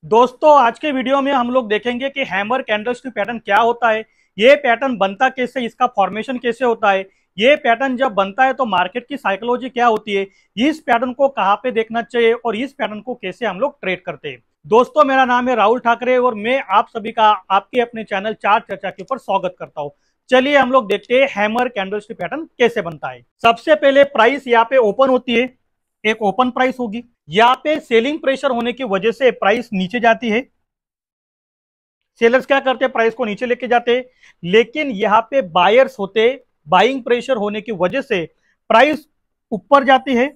दोस्तों आज के वीडियो में हम लोग देखेंगे कि हैमर कैंडलस्टिक पैटर्न क्या होता है, ये पैटर्न बनता कैसे, इसका फॉर्मेशन कैसे होता है, ये पैटर्न जब बनता है तो मार्केट की साइकोलॉजी क्या होती है, इस पैटर्न को कहाँ पे देखना चाहिए और इस पैटर्न को कैसे हम लोग ट्रेड करते हैं। दोस्तों मेरा नाम है राहुल ठाकरे और मैं आप सभी का आपके अपने चैनल चार्ट चर्चा के ऊपर स्वागत करता हूँ। चलिए हम लोग देखते हैं हैमर कैंडलस्टिक पैटर्न कैसे बनता है। सबसे पहले प्राइस यहाँ पे ओपन होती है, एक ओपन प्राइस होगी। यहाँ पे सेलिंग प्रेशर होने की वजह से प्राइस नीचे जाती है। सेलर्स क्या करते हैं, प्राइस को नीचे लेके जाते हैं, लेकिन यहाँ पे बायर्स होते, बाइंग प्रेशर होने की वजह से प्राइस ऊपर जाती है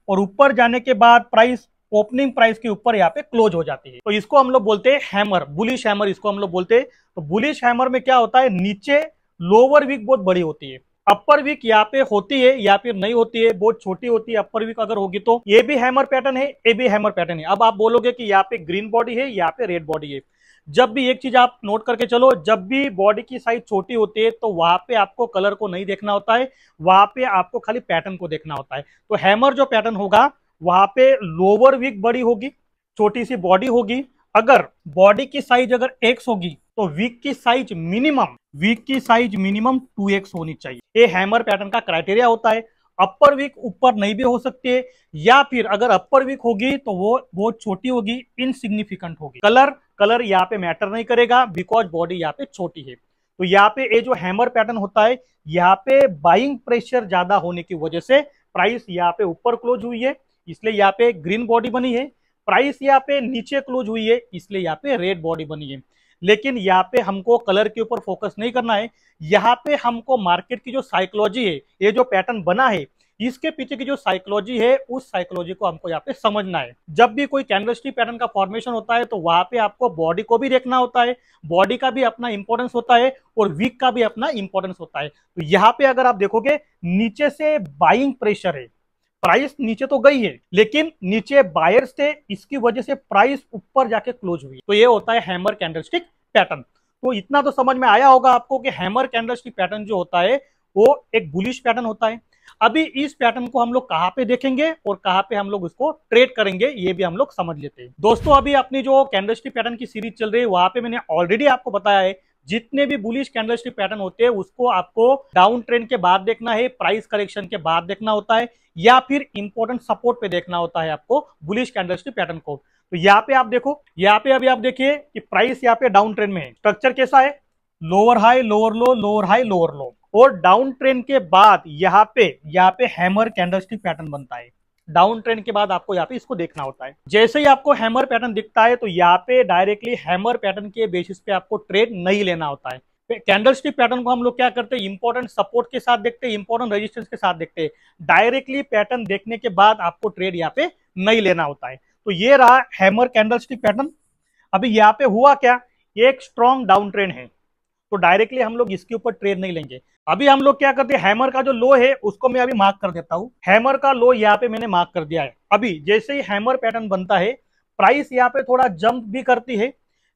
और ऊपर जाने के बाद प्राइस ओपनिंग प्राइस के ऊपर यहाँ पे क्लोज हो जाती है। तो इसको हम लोग बोलते हैं हैमर, बुलिश हैमर इसको हम लोग बोलते हैं। तो बुलिश हैमर में क्या होता है, नीचे लोअर वीक बहुत बड़ी होती है, अपर वीक यहाँ पे होती है या फिर नहीं होती है, बहुत छोटी होती है। अपर वीक अगर होगी तो ये भी हैमर पैटर्न है, ये भी हैमर पैटर्न है। अब आप बोलोगे कि यहाँ पे ग्रीन बॉडी है, यहाँ पे रेड बॉडी है। जब भी एक चीज आप नोट करके चलो, जब भी बॉडी की साइज छोटी होती है तो वहां पे आपको कलर को नहीं देखना होता है, वहां पे आपको खाली पैटर्न को देखना होता है। तो हैमर जो पैटर्न होगा वहां पे लोअर वीक बड़ी होगी, छोटी सी बॉडी होगी। अगर बॉडी की साइज अगर एक्स होगी तो वीक की साइज मिनिमम 2x होनी चाहिए। ये हैमर पैटर्न का क्राइटेरिया होता है। अपर वीक ऊपर नहीं भी हो सकती है, या फिर अगर अपर वीक होगी तो वो बहुत छोटी होगी, इनसिग्निफिकेंट होगी। कलर यहाँ पे मैटर नहीं करेगा बिकॉज बॉडी यहाँ पे छोटी है। तो यहाँ पे ये जो हैमर पैटर्न होता है, यहाँ पे बाइंग प्रेशर ज्यादा होने की वजह से प्राइस यहाँ पे ऊपर क्लोज हुई है, इसलिए यहाँ पे ग्रीन बॉडी बनी है। प्राइस यहाँ पे नीचे क्लोज हुई है, इसलिए यहाँ पे रेड बॉडी बनी है। लेकिन यहाँ पे हमको कलर के ऊपर फोकस नहीं करना है, यहाँ पे हमको मार्केट की जो साइकोलॉजी है, ये जो पैटर्न बना है इसके पीछे की जो साइकोलॉजी है उस साइकोलॉजी को हमको यहाँ पे समझना है। जब भी कोई कैंडलस्टिक पैटर्न का फॉर्मेशन होता है तो वहां पे आपको बॉडी को भी देखना होता है, बॉडी का भी अपना इंपॉर्टेंस होता है और वीक का भी अपना इंपॉर्टेंस होता है। तो यहाँ पे अगर आप देखोगे नीचे से बाइंग प्रेशर है, प्राइस नीचे तो गई है लेकिन नीचे बायर्स थे, इसकी वजह से प्राइस ऊपर जाके क्लोज हुई। तो ये होता है हैमर कैंडलस्टिक पैटर्न। तो इतना तो समझ में आया होगा आपको कि हैमर कैंडलस्टिक पैटर्न जो होता है वो एक बुलिश पैटर्न होता है। अभी इस पैटर्न को हम लोग कहां पे देखेंगे और कहां पे हम लोग उसको ट्रेड करेंगे ये भी हम लोग समझ लेते हैं। दोस्तों अभी अपनी जो कैंडलस्टिक पैटर्न की सीरीज चल रही है वहां पे मैंने ऑलरेडी आपको बताया है, जितने भी बुलिश कैंडलस्टिक पैटर्न होते हैं उसको आपको डाउन ट्रेंड के बाद देखना है, प्राइस करेक्शन के बाद देखना होता है, या फिर इंपॉर्टेंट सपोर्ट पे देखना होता है आपको बुलिश कैंडलस्टिक पैटर्न को। तो यहाँ पे आप देखो, यहाँ पे अभी आप देखिए कि प्राइस यहाँ पे डाउन ट्रेंड में है। स्ट्रक्चर कैसा है, लोअर हाई लोअर लो, लोअर हाई लोअर लो, और डाउन ट्रेंड के बाद यहाँ पे हैमर कैंडलस्टिक पैटर्न बनता है। डाउन ट्रेंड के बाद आपको यहाँ पे इसको देखना होता है। जैसे ही आपको हैमर पैटर्न दिखता है तो यहाँ पे डायरेक्टली हैमर पैटर्न के बेसिस पे आपको ट्रेड नहीं लेना होता है। कैंडलस्टिक पैटर्न को हम लोग क्या करते हैं, इंपॉर्टेंट सपोर्ट के साथ देखते हैं, इंपॉर्टेंट रेजिस्टेंस के साथ देखते हैं। डायरेक्टली पैटर्न देखने के बाद आपको ट्रेड यहाँ पे नहीं लेना होता है। तो ये रहा हैमर कैंडलस्टिक पैटर्न। अभी यहाँ पे हुआ क्या, एक स्ट्रॉन्ग डाउन ट्रेंड है तो डायरेक्टली हम लोग इसके ऊपर ट्रेड नहीं लेंगे। अभी हम लोग क्या करते हैं, हैमर का जो लो है उसको मैं अभी मार्क कर देता हूं। हैमर का लो यहाँ पे मैंने मार्क कर दिया है। अभी जैसे ही हैमर पैटर्न बनता है प्राइस यहाँ पे थोड़ा जंप भी करती है,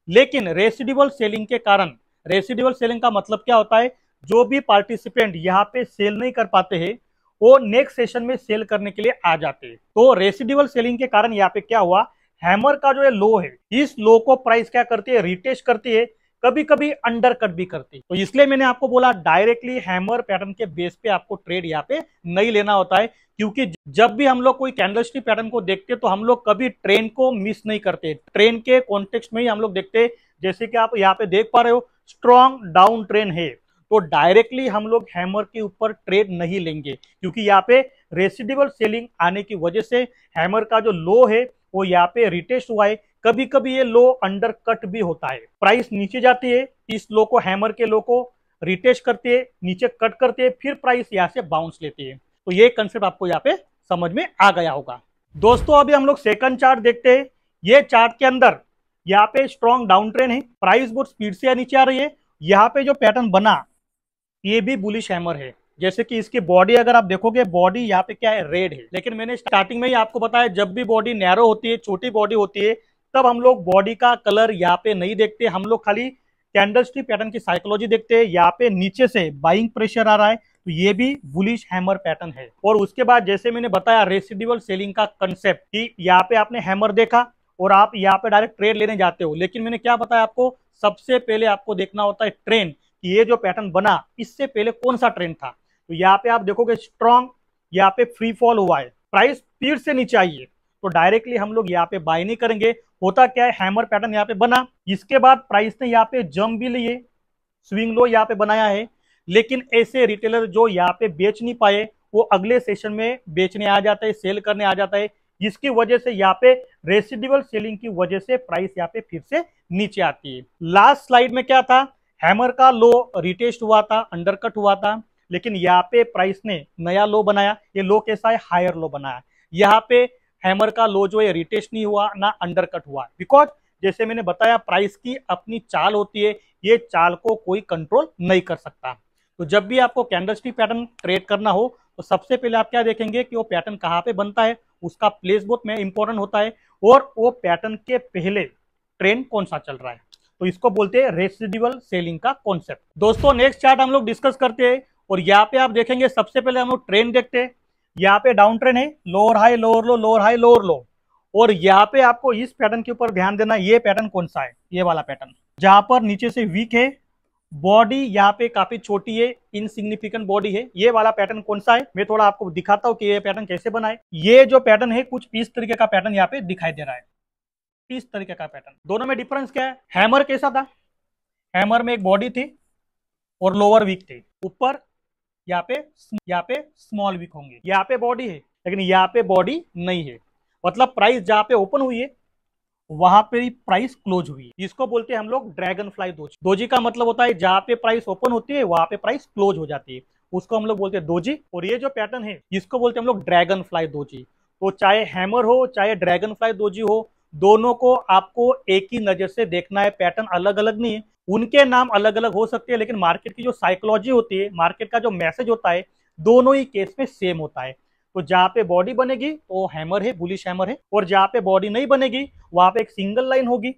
लेकिन रेसिडुअल सेलिंग के कारण, रेसिडुअल सेलिंग का मतलब क्या होता है, जो भी पार्टिसिपेंट यहाँ पे सेल नहीं कर पाते हैं वो नेक्स्ट सेशन में सेल करने के लिए आ जाते हैं। तो रेसिडुअल सेलिंग के कारण यहाँ पे क्या हुआ, हैमर का जो ये लो है इस लो को प्राइस क्या करती है, रिटेस्ट करती है, कभी कभी अंडर कट भी करती। तो इसलिए मैंने आपको बोला डायरेक्टली हैमर पैटर्न के बेस पे आपको ट्रेड यहाँ पे नहीं लेना होता है, क्योंकि जब भी हम लोग कोई कैंडलस्टिक पैटर्न को देखते तो हम लोग कभी ट्रेंड को मिस नहीं करते, ट्रेंड के कॉन्टेक्स्ट में ही हम लोग देखते। जैसे कि आप यहाँ पे देख पा रहे हो स्ट्रॉन्ग डाउन ट्रेंड है तो डायरेक्टली हम लोग हैमर के ऊपर ट्रेड नहीं लेंगे, क्योंकि यहाँ पे रेसिडुअल सेलिंग आने की वजह से हैमर का जो लो है वो यहाँ पे रिटेस्ट हुआ है। कभी कभी ये लो अंडर कट भी होता है, प्राइस नीचे जाती है, इस लो को, हैमर के लो को रिटेस्ट करती है, नीचे कट करती है, फिर प्राइस यहाँ से बाउंस लेती है। तो ये कंसेप्ट आपको यहाँ पे समझ में आ गया होगा। दोस्तों अभी हम लोग सेकंड चार्ट देखते हैं। ये चार्ट के अंदर यहाँ पे स्ट्रॉन्ग डाउन ट्रेंड है, प्राइस बहुत स्पीड से नीचे आ रही है। यहाँ पे जो पैटर्न बना ये भी बुलिश हैमर है। जैसे कि इसकी बॉडी अगर आप देखोगे, बॉडी यहाँ पे क्या है, रेड है। लेकिन मैंने स्टार्टिंग में ही आपको बताया जब भी बॉडी नैरो होती है, छोटी बॉडी होती है, तब हम लोग बॉडी का कलर यहाँ पे नहीं देखते, हम लोग खाली कैंडलस्टिक पैटर्न की साइकोलॉजी देखते हैं। यहाँ पे नीचे से बाइंग प्रेशर आ रहा है तो ये भी बुलिश हैमर पैटर्न है। और उसके बाद जैसे मैंने बताया रेसिडुअल सेलिंग का कंसेप्ट, कि यहाँ पे आपने हैमर देखा और आप यहाँ पे डायरेक्ट ट्रेड लेने जाते हो। लेकिन मैंने क्या बताया आपको, सबसे पहले आपको देखना होता है ट्रेंड, कि ये जो पैटर्न बना इससे पहले कौन सा ट्रेंड था। तो यहाँ पे आप देखोगे स्ट्रॉन्ग, यहाँ पे फ्री फॉल हुआ है, प्राइस फिर से नीचे आई है, तो डायरेक्टली हम लोग यहाँ पे बाय नहीं करेंगे। होता क्या है, हैमर पैटर्न यहाँ पे बना, इसके बाद प्राइस ने यहाँ पे जंप भी लिए, स्विंग लो यहाँ पे बनाया है, लेकिन ऐसे रिटेलर जो यहाँ पे बेच नहीं पाए वो अगले सेशन में बेचने आ जाता है, सेल करने आ जाता है, जिसकी वजह से यहाँ पे रेसिडुअल सेलिंग की वजह से प्राइस यहाँ पे फिर से नीचे आती है। लास्ट स्लाइड में क्या था, हैमर का लो रिटेस्ट हुआ था, अंडरकट हुआ था, लेकिन यहाँ पे प्राइस ने नया लो बनाया। ये लो कैसा है, हायर लो बनाया। यहाँ पे हैमर का लो जो है रिटेस्ट नहीं हुआ ना अंडरकट हुआ, बिकॉज जैसे मैंने बताया प्राइस की अपनी चाल होती है, ये चाल को कोई कंट्रोल नहीं कर सकता। तो जब भी आपको कैंडलस्टिक पैटर्न ट्रेड करना हो तो सबसे पहले आप क्या देखेंगे कि वो पैटर्न कहाँ पे बनता है, उसका प्लेस बहुत में इंपॉर्टेंट होता है, और वो पैटर्न के पहले ट्रेंड कौन सा चल रहा है, तो इसको बोलते हैं रेसिडुअल सेलिंग का कॉन्सेप्ट। दोस्तों नेक्स्ट चार्ट हम लोग डिस्कस करते हैं, और यहाँ पे आप देखेंगे सबसे पहले हम लोग ट्रेंड देखते हैं। यहाँ पे डाउन ट्रेंड है, लोअर हाई लोअर लो, लोअर हाई लोअर लो, और यहाँ पे आपको इस पैटर्न के ऊपर ध्यान देना, ये पैटर्न कौन सा है, ये वाला पैटर्न जहां पर नीचे से वीक है, बॉडी यहाँ पे काफी छोटी है, इनसिग्निफिकेंट बॉडी है, ये वाला पैटर्न कौन सा है, मैं थोड़ा आपको दिखाता हूँ कि ये पैटर्न कैसे बना है। ये जो पैटर्न है कुछ इस तरीके का पैटर्न यहाँ पे दिखाई दे रहा है, इस तरीके का पैटर्न। दोनों में डिफरेंस क्या है, हैमर कैसा था, हैमर में एक बॉडी थी और लोअर वीक थे, ऊपर यहाँ पे स्मॉल वीक होंगे, यहाँ पे बॉडी है लेकिन यहाँ पे बॉडी नहीं है, मतलब प्राइस जहाँ पे ओपन हुई है वहां पे ही प्राइस क्लोज हुई है। इसको बोलते हैं हम लोग ड्रैगन फ्लाई दोजी। दोजी का मतलब होता है जहां पे प्राइस ओपन होती है वहां पे प्राइस क्लोज हो जाती है, उसको हम लोग बोलते हैं दोजी। और ये जो पैटर्न है इसको बोलते हैं हम लोग ड्रैगन फ्लाई दोजी। तो चाहे हैमर हो चाहे ड्रैगन फ्लाई दोजी हो, दोनों को आपको एक ही नजर से देखना है, पैटर्न अलग अलग नहीं है, उनके नाम अलग अलग हो सकते हैं लेकिन मार्केट की जो साइकोलॉजी होती है, मार्केट का जो मैसेज होता है, दोनों ही केस में सेम होता है। तो जहां पे बॉडी बनेगी वो हैमर है, बुलिश हैमर है, और जहां पे बॉडी नहीं बनेगी वहां पे एक सिंगल लाइन होगी,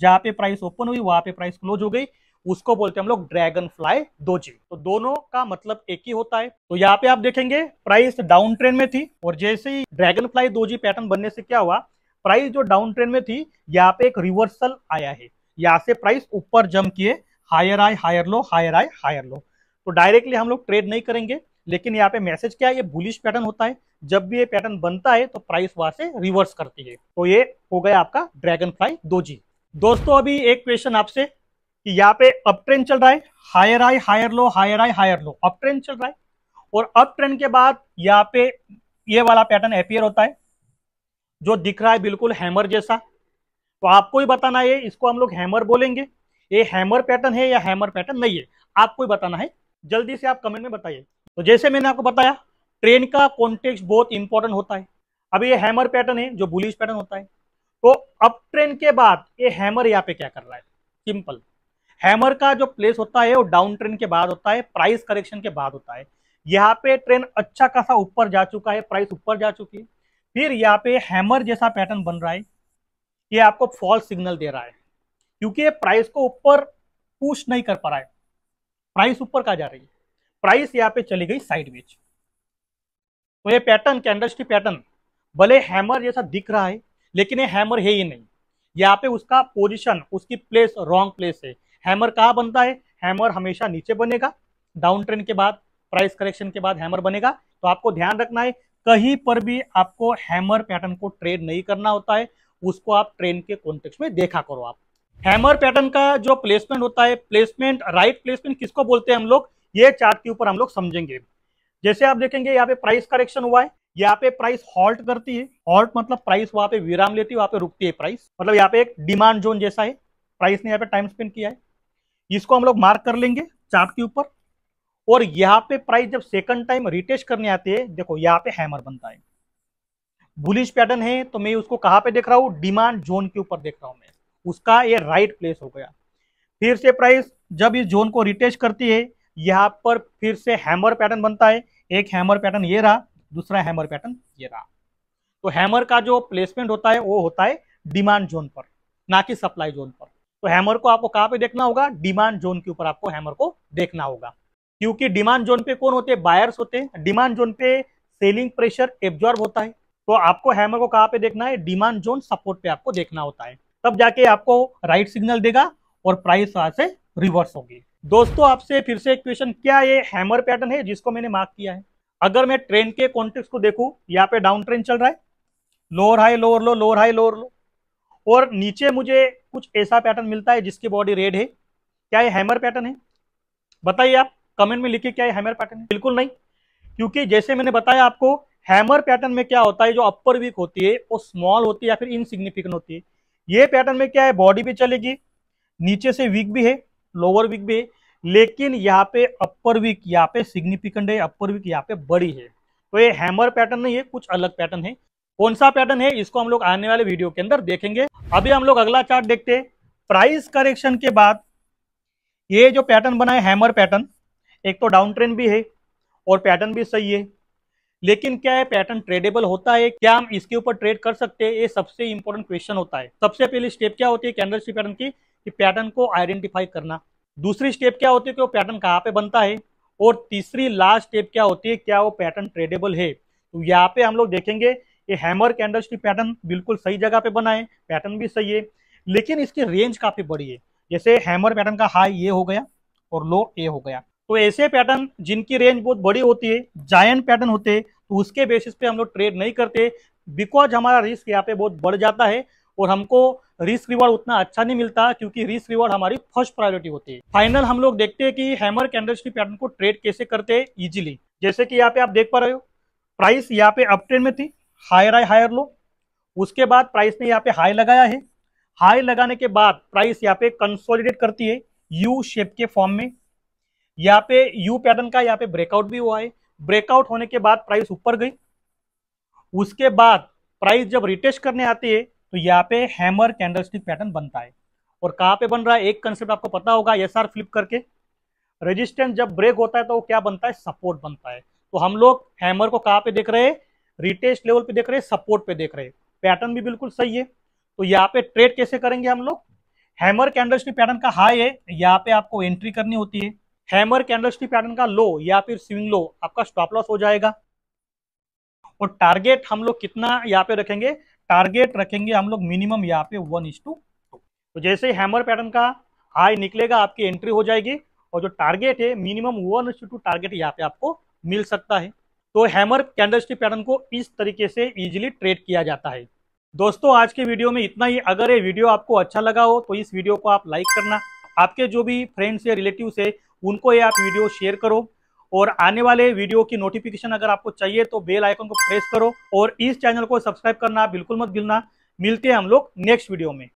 जहां पे प्राइस ओपन हुई वहां पे प्राइस क्लोज हो गई, उसको बोलते हैं हम लोग ड्रैगन फ्लाई दोजी। तो दोनों का मतलब एक ही होता है। तो यहाँ पे आप देखेंगे प्राइस डाउन ट्रेंड में थी, और जैसे ही ड्रैगन फ्लाई दोजी पैटर्न बनने से क्या हुआ, प्राइस जो डाउन ट्रेंड में थी यहाँ पे एक रिवर्सल आया है, यहाँ से प्राइस ऊपर जंप किए, higher high higher low, higher high higher low. तो डायरेक्टली हम लोग ट्रेड नहीं करेंगे, लेकिन यहाँ पे मैसेज क्या है, ये बुलिश पैटर्न होता है, जब भी ये पैटर्न बनता है तो प्राइस वहां से रिवर्स करती है। तो ये हो गया आपका ड्रैगन फ्लाई दोजी। दोस्तों अभी एक क्वेश्चन आपसे, कि यहाँ पे अप ट्रेंड चल रहा है, higher high higher low, higher high higher low, up trend चल रहा है, और अप ट्रेंड के बाद यहाँ पे ये वाला पैटर्न अपीयर होता है जो दिख रहा है बिल्कुल हैमर जैसा। तो आपको ही बताना है इसको हम लोग हैमर बोलेंगे, ये हैमर पैटर्न है या हैमर पैटर्न नहीं है, आपको ही बताना है, जल्दी से आप कमेंट में बताइए। तो जैसे मैंने आपको बताया ट्रेंड का कॉन्टेक्स्ट बहुत इंपॉर्टेंट होता है। अभी ये हैमर पैटर्न है जो बुलिश पैटर्न होता है, तो अप ट्रेंड के बाद ये हैमर यहाँ पे क्या कर रहा है, सिंपल, हैमर का जो प्लेस होता है वो डाउन ट्रेंड के बाद होता है, प्राइस करेक्शन के बाद होता है। यहाँ पे ट्रेंड अच्छा खासा ऊपर जा चुका है, प्राइस ऊपर जा चुकी है, फिर यहाँ पे हैमर जैसा पैटर्न बन रहा है, ये आपको फॉल्स सिग्नल दे रहा है, क्योंकि ये प्राइस को ऊपर पुश नहीं कर पा रहा है, प्राइस ऊपर कहाँ जा रही है, प्राइस यहाँ पे चली गई साइडवेज। तो ये पैटर्न कैंडलस्टिक पैटर्न भले हैमर जैसा दिख रहा है लेकिन ये हैमर है ही नहीं, यहाँ पे उसका पोजीशन, उसकी प्लेस रॉन्ग प्लेस है। हैमर कहाँ बनता है, हैमर हमेशा नीचे बनेगा, डाउन ट्रेंड के बाद, प्राइस करेक्शन के बाद हैमर बनेगा। तो आपको ध्यान रखना है कहीं पर भी आपको हैमर पैटर्न को ट्रेड नहीं करना होता है, उसको आप ट्रेंड के कॉन्टेक्स्ट में देखा करो। आप हैमर पैटर्न का जो प्लेसमेंट होता है, प्लेसमेंट, राइट प्लेसमेंट किसको बोलते हैं हम लोग, ये चार्ट के ऊपर हम लोग समझेंगे। जैसे आप देखेंगे यहाँ पे प्राइस करेक्शन हुआ है, यहाँ पे प्राइस हॉल्ट करती है, हॉल्ट मतलब प्राइस वहां पे विराम लेती है, वहां पे रुकती है प्राइस, मतलब यहाँ पे एक डिमांड जोन जैसा है, प्राइस ने यहाँ पे टाइम स्पेंड किया है, इसको हम लोग मार्क कर लेंगे चार्ट के ऊपर। और यहाँ पे प्राइस जब सेकंड टाइम रिटेस्ट करने आती है, देखो यहाँ पे हैमर बनता है, बुलिश पैटर्न है तो मैं उसको कहाँ पे देख रहा हूँ, डिमांड जोन के ऊपर देख रहा हूँ मैं, उसका ये राइट प्लेस हो गया। फिर से प्राइस जब इस जोन को रिटेस्ट करती है, यहाँ पर फिर से हैमर पैटर्न बनता है, एक हैमर पैटर्न ये रहा, दूसरा हैमर पैटर्न ये रहा। तो हैमर का जो प्लेसमेंट होता है वो होता है डिमांड जोन पर, ना कि सप्लाई जोन पर। तो हैमर को आपको कहाँ पे देखना होगा, डिमांड जोन के ऊपर आपको हैमर को देखना होगा, क्योंकि डिमांड जोन पे कौन होते हैं, बायर्स होते हैं, डिमांड जोन पे सेलिंग प्रेशर एब्जॉर्ब होता है, तो आपको हैमर को कहाँ पे देखना है, डिमांड जोन सपोर्ट पे आपको देखना होता है, तब जाके आपको राइट सिग्नल देगा और प्राइस वहां से रिवर्स होगी। दोस्तों आपसे फिर से एक क्वेश्चन, क्या ये हैमर पैटर्न है जिसको मैंने मार्क किया है? अगर मैं ट्रेंड के कॉन्टेक्स्ट को देखूं, यहाँ पे डाउन ट्रेंड चल रहा है, लोअर हाई लोअर लो, लोअर हाई लोअर लो, और नीचे मुझे कुछ ऐसा पैटर्न मिलता है जिसकी बॉडी रेड है, क्या ये हैमर पैटर्न है? बताइए आप कमेंट में लिखिए, क्या ये हैमर पैटर्न है? बिल्कुल नहीं, क्योंकि जैसे मैंने बताया आपको, हैमर पैटर्न में क्या होता है, जो अपर वीक होती है वो स्मॉल होती है या फिर इनसिग्निफिकेंट होती है। ये पैटर्न में क्या है, बॉडी भी चलेगी, नीचे से वीक भी है, लोअर वीक भी है, लेकिन यहाँ पे अपर वीक यहाँ पे सिग्निफिकेंट है, अपर वीक यहाँ पे बड़ी है। तो ये हैमर पैटर्न नहीं है, कुछ अलग पैटर्न है। कौन सा पैटर्न है इसको हम लोग आने वाले वीडियो के अंदर देखेंगे। अभी हम लोग अगला चार्ट देखते हैं। प्राइस करेक्शन के बाद ये जो पैटर्न बना है हैमर पैटर्न, एक तो डाउन ट्रेंड भी है और पैटर्न भी सही है, लेकिन क्या है पैटर्न ट्रेडेबल होता है? क्या हम इसके ऊपर ट्रेड कर सकते हैं? ये सबसे इंपॉर्टेंट क्वेश्चन होता है। सबसे पहली स्टेप क्या होती है कैंडलस्टिक पैटर्न की, कि पैटर्न को आइडेंटिफाई करना। दूसरी स्टेप क्या होती है कि वो पैटर्न कहाँ पे बनता है, और तीसरी लास्ट स्टेप क्या होती है, क्या वो पैटर्न ट्रेडेबल है? तो यहाँ पे हम लोग देखेंगे ये हैमर कैंडलस्टिक पैटर्न बिल्कुल सही जगह पे बना है, पैटर्न भी सही है, लेकिन इसकी रेंज काफी बड़ी है। जैसे हैमर पैटर्न का हाई ये हो गया और लो ए हो गया। तो ऐसे पैटर्न जिनकी रेंज बहुत बड़ी होती है, जायंट पैटर्न होते हैं, तो उसके बेसिस पे हम लोग ट्रेड नहीं करते, बिकॉज हमारा रिस्क यहाँ पे बहुत बढ़ जाता है और हमको रिस्क रिवॉर्ड उतना अच्छा नहीं मिलता, क्योंकि रिस्क रिवॉर्ड हमारी फर्स्ट प्रायोरिटी होती है। फाइनल हम लोग देखते हैं कि हैमर कैंडलस्टिक पैटर्न को ट्रेड कैसे करते हैं इजीली। जैसे कि यहाँ पे आप देख पा रहे हो, प्राइस यहाँ पे अप ट्रेंड में थी, हायर हाई हायर लो, उसके बाद प्राइस ने यहाँ पे हाई लगाया है, हाई लगाने के बाद प्राइस यहाँ पे कंसोलिडेट करती है यू शेप के फॉर्म में। यहाँ पे यू पैटर्न का यहाँ पे ब्रेकआउट भी हुआ है, ब्रेकआउट होने के बाद प्राइस ऊपर गई, उसके बाद प्राइस जब रिटेस्ट करने आती है तो यहाँ पे हैमर कैंडलस्टिक पैटर्न बनता है। और कहाँ पे बन रहा है, एक कंसेप्ट आपको पता होगा, एसआर फ्लिप करके रेजिस्टेंस जब ब्रेक होता है तो वो क्या बनता है, सपोर्ट बनता है। तो हम लोग हैमर को कहाँ पे देख रहे हैं, रिटेस्ट लेवल पे देख रहे हैं, सपोर्ट पे देख रहे हैं, पैटर्न भी बिल्कुल सही है। तो यहाँ पे ट्रेड कैसे करेंगे हम लोग, हैमर कैंडलस्टिक पैटर्न का हाई है, यहाँ पे आपको एंट्री करनी होती है। हैमर कैंडलस्टिक पैटर्न का लो या फिर स्विंग लो आपका स्टॉप लॉस हो जाएगा। और टारगेट हम लोग कितना यहाँ पे रखेंगे, टारगेट रखेंगे हम लोग मिनिमम यहाँ पे 1:2। तो जैसे हैमर पैटर्न का हाई निकलेगा आपकी एंट्री हो जाएगी, और जो टारगेट है मिनिमम 1:2 टारगेट यहाँ पे आपको मिल सकता है। तो हैमर कैंडलस्टिक पैटर्न को इस तरीके से इजीली ट्रेड किया जाता है। दोस्तों आज के वीडियो में इतना ही। अगर ये वीडियो आपको अच्छा लगा हो तो इस वीडियो को आप लाइक करना, आपके जो भी फ्रेंड्स या रिलेटिव्स है उनको ये आप वीडियो शेयर करो, और आने वाले वीडियो की नोटिफिकेशन अगर आपको चाहिए तो बेल आइकन को प्रेस करो, और इस चैनल को सब्सक्राइब करना बिल्कुल मत भूलना। मिलते हैं हम लोग नेक्स्ट वीडियो में।